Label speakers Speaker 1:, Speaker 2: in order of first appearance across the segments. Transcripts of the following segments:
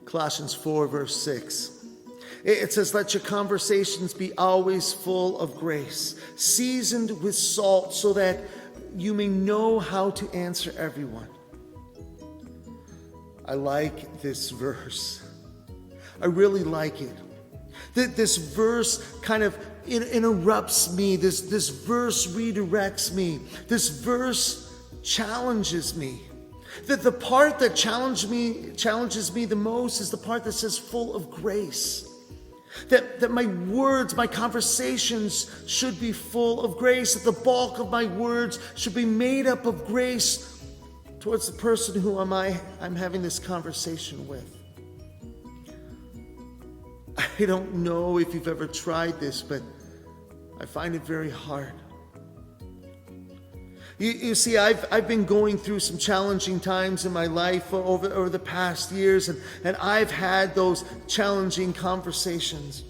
Speaker 1: Colossians 4, verse 6. It says, let your conversations be always full of grace, seasoned with salt, so that you may know how to answer everyone. I like this verse. I really like it. This verse kind of interrupts me. This verse redirects me. This verse challenges me. The part that challenges me the most is the part that says full of grace. That my words, my conversations should be full of grace. That the bulk of my words should be made up of grace towards the person who I'm having this conversation with. I don't know if you've ever tried this, but I find it very hard. You see, I've been going through some challenging times in my life over the past years, and I've had those challenging conversations.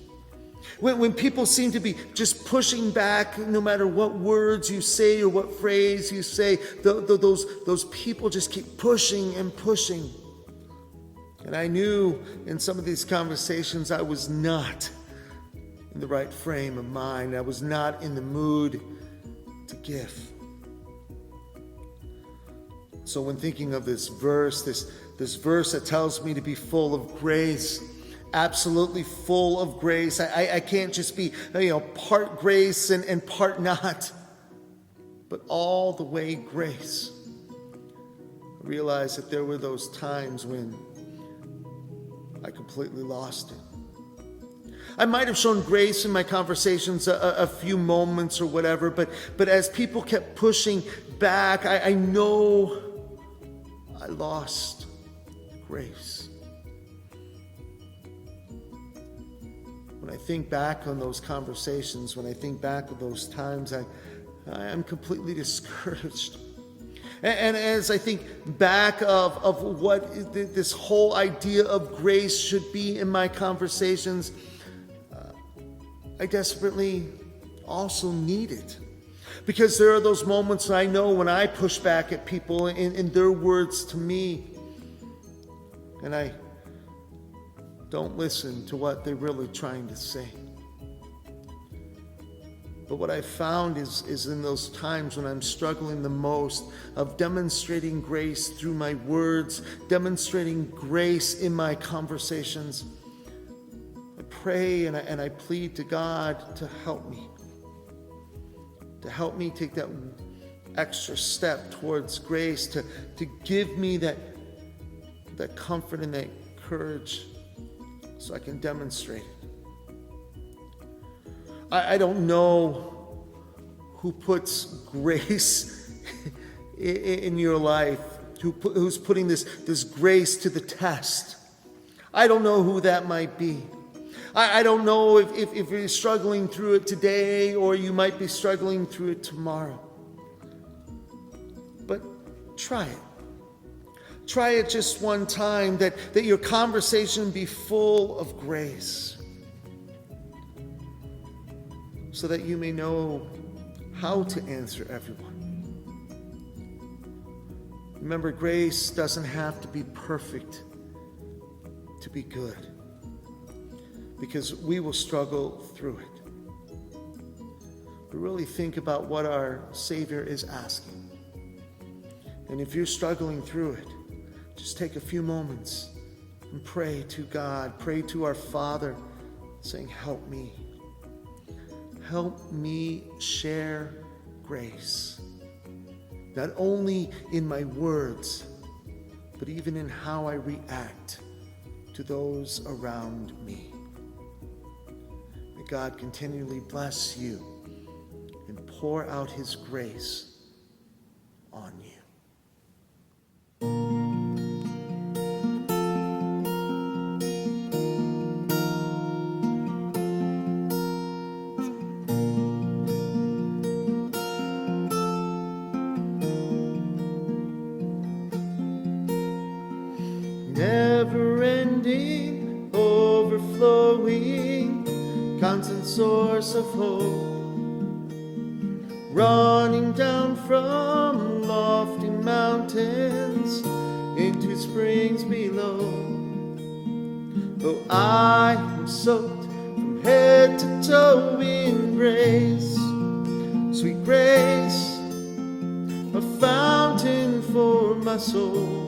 Speaker 1: When people seem to be just pushing back, no matter what words you say or what phrase you say, those people just keep pushing and pushing. And I knew in some of these conversations I was not in the right frame of mind. I was not in the mood to give. So when thinking of this verse, this verse that tells me to be full of grace, absolutely full of grace. I can't just be, part grace and part not, but all the way grace. I realized that there were those times when I completely lost it. I might have shown grace in my conversations a few moments or whatever, but as people kept pushing back, I know I lost grace. When I think back on those conversations, when I think back of those times, I am completely discouraged. And as I think back of what this whole idea of grace should be in my conversations, I desperately also need it. Because there are those moments I know when I push back at people in their words to me, and I don't listen to what they're really trying to say. But what I found is in those times when I'm struggling the most of demonstrating grace through my words, demonstrating grace in my conversations, I pray and I plead to God to help me. To help me take that extra step towards grace, to give me that comfort and that courage so I can demonstrate it. I don't know who puts grace in your life, who's putting this grace to the test. I don't know who that might be. I don't know if you're struggling through it today or you might be struggling through it tomorrow. But try it. Try it just one time, that your conversation be full of grace, so that you may know how to answer everyone. Remember, grace doesn't have to be perfect to be good, because we will struggle through it. But really think about what our Savior is asking. And if you're struggling through it, just take a few moments and pray to God, pray to our Father, saying, help me. Help me share grace, not only in my words, but even in how I react to those around me. May God continually bless you and pour out His grace on you. Never-ending, overflowing, constant source of hope, running down from lofty mountains into springs below. Oh, I am soaked from head to toe in grace. Sweet grace, a fountain for my soul.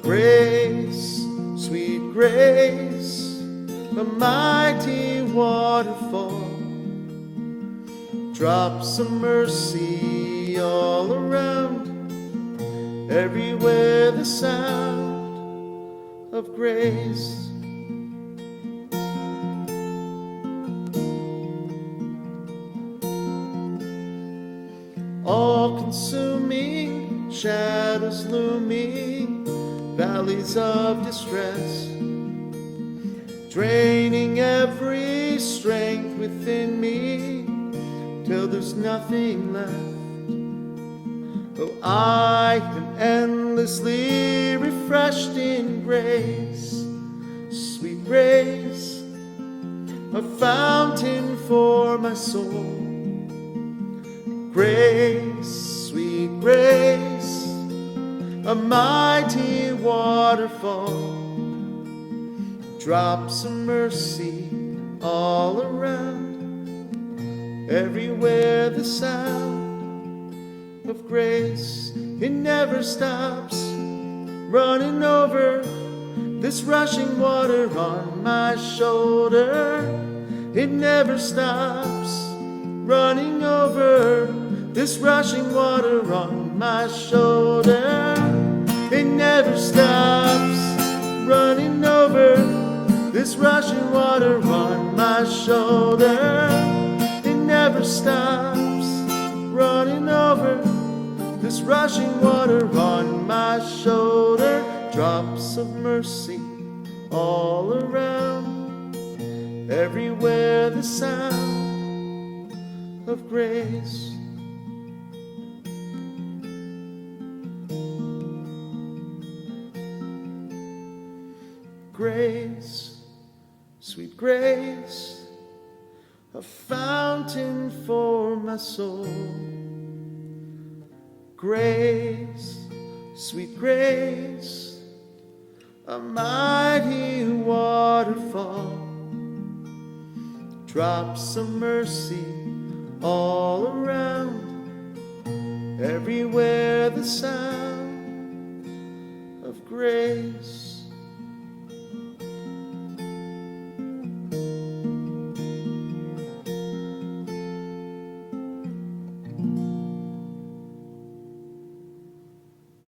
Speaker 1: Grace, sweet grace, a mighty waterfall. Drops of mercy all around, everywhere the sound of grace. All-consuming shadows looming, valleys of distress, draining every strength within me till there's nothing left. Oh, I am endlessly refreshed in grace, sweet grace, a fountain for my soul. Grace, sweet grace, a mighty waterfall. Drops of mercy all around, everywhere the sound of grace. It never stops running over, this rushing water on my shoulder. It never stops running over, this rushing water on my shoulder. It never stops running over, this rushing water on my shoulder. It never stops running over, this rushing water on my shoulder. Drops of mercy all around, everywhere the sound of grace. Grace, sweet grace, a fountain for my soul. Grace, sweet grace, a mighty waterfall. Drops of mercy all around, everywhere the sound of grace.